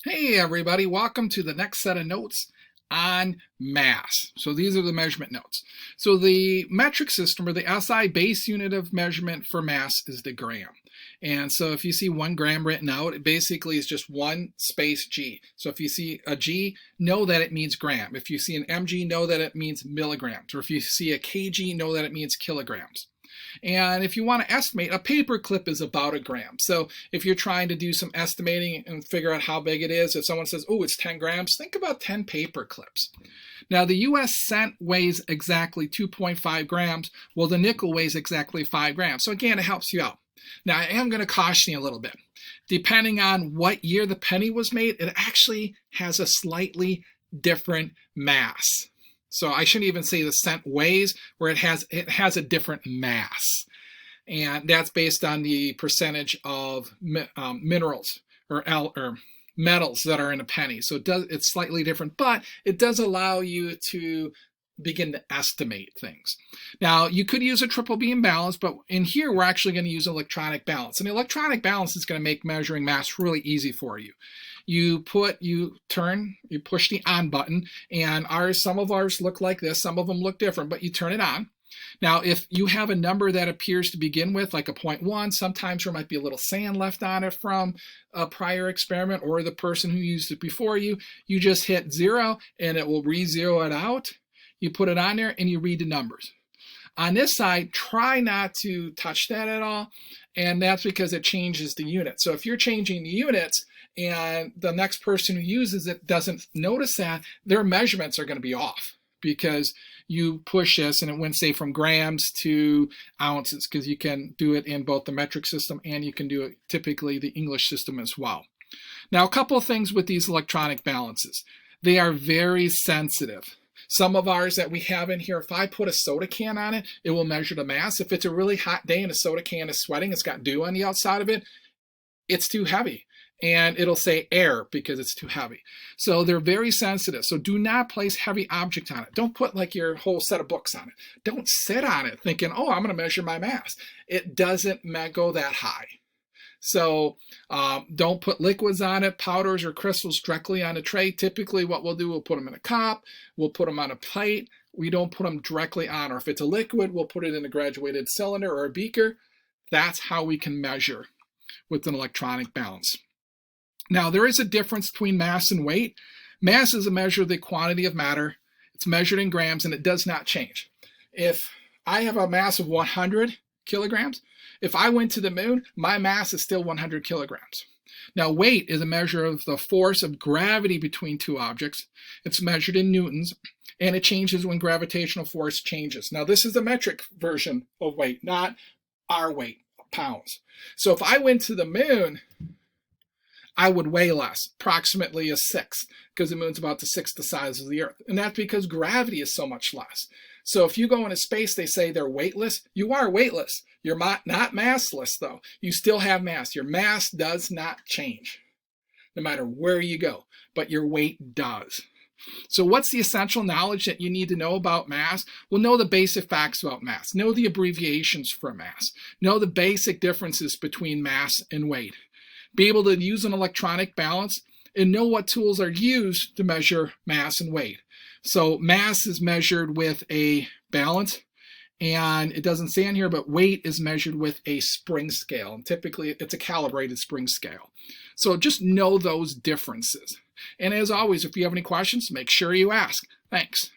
Hey everybody, welcome to the next set of notes on mass. So these are the measurement notes. So the metric system, or the SI base unit of measurement for mass, is the gram. And so if you see 1 gram written out, it basically is just one space G. So if you see a G, know that it means gram. If you see an mg, know that it means milligrams. Or if you see a kg, know that it means kilograms. And if you want to estimate, a paper clip is about a gram. So if you're trying to do some estimating and figure out how big it is, if someone says, oh, it's 10 grams, think about 10 paper clips. Now the US cent weighs exactly 2.5 grams. Well, the nickel weighs exactly 5 grams. So again, it helps you out. Now I am going to caution you a little bit. Depending on what year the penny was made, it actually has a slightly different mass. So I shouldn't even say the cent weighs, where it has a different mass. And that's based on the percentage of minerals or metals that are in a penny. So it's slightly different, but it does allow you to begin to estimate things. Now, you could use a triple beam balance, but in here we're actually going to use electronic balance. And the electronic balance is going to make measuring mass really easy for you. You push the on button, and some of ours look like this, some of them look different, but you turn it on. Now, if you have a number that appears to begin with, like a 0.1, sometimes there might be a little sand left on it from a prior experiment or the person who used it before you. You just hit 0 and it will re-zero it out. You put it on there and you read the numbers. On this side, try not to touch that at all, and that's because it changes the unit. So if you're changing the units and the next person who uses it doesn't notice that, their measurements are going to be off because you push this and it went, say, from grams to ounces, because you can do it in both the metric system and you can do it typically the English system as well. Now, a couple of things with these electronic balances. They are very sensitive. Some of ours that we have in here, if I put a soda can on it, it will measure the mass. If it's a really hot day and a soda can is sweating, it's got dew on the outside of it, it's too heavy. And it'll say air because it's too heavy. So they're very sensitive. So do not place heavy object on it. Don't put like your whole set of books on it. Don't sit on it thinking, oh, I'm going to measure my mass. It doesn't go that high. So don't put liquids on it, powders or crystals directly on a tray. Typically what we'll do, we'll put them in a cup, we'll put them on a plate. We don't put them directly on, or if it's a liquid, we'll put it in a graduated cylinder or a beaker. That's how we can measure with an electronic balance. Now, there is a difference between mass and weight. Mass is a measure of the quantity of matter. It's measured in grams and it does not change. If I have a mass of 100 kilograms, if I went to the moon, my mass is still 100 kilograms. Now, weight is a measure of the force of gravity between two objects. It's measured in newtons, and it changes when gravitational force changes. Now, this is the metric version of weight, not our weight, pounds. So if I went to the moon, I would weigh less, approximately a sixth, because the moon's about the sixth the size of the Earth. And that's because gravity is so much less. So if you go into space, they say they're weightless. You are weightless. You're not massless, though. You still have mass. Your mass does not change, no matter where you go, but your weight does. So what's the essential knowledge that you need to know about mass? Well, know the basic facts about mass. Know the abbreviations for mass. Know the basic differences between mass and weight. Be able to use an electronic balance and know what tools are used to measure mass and weight. So mass is measured with a balance, and it doesn't say in here, but weight is measured with a spring scale. And typically it's a calibrated spring scale. So just know those differences. And as always, if you have any questions, make sure you ask. Thanks.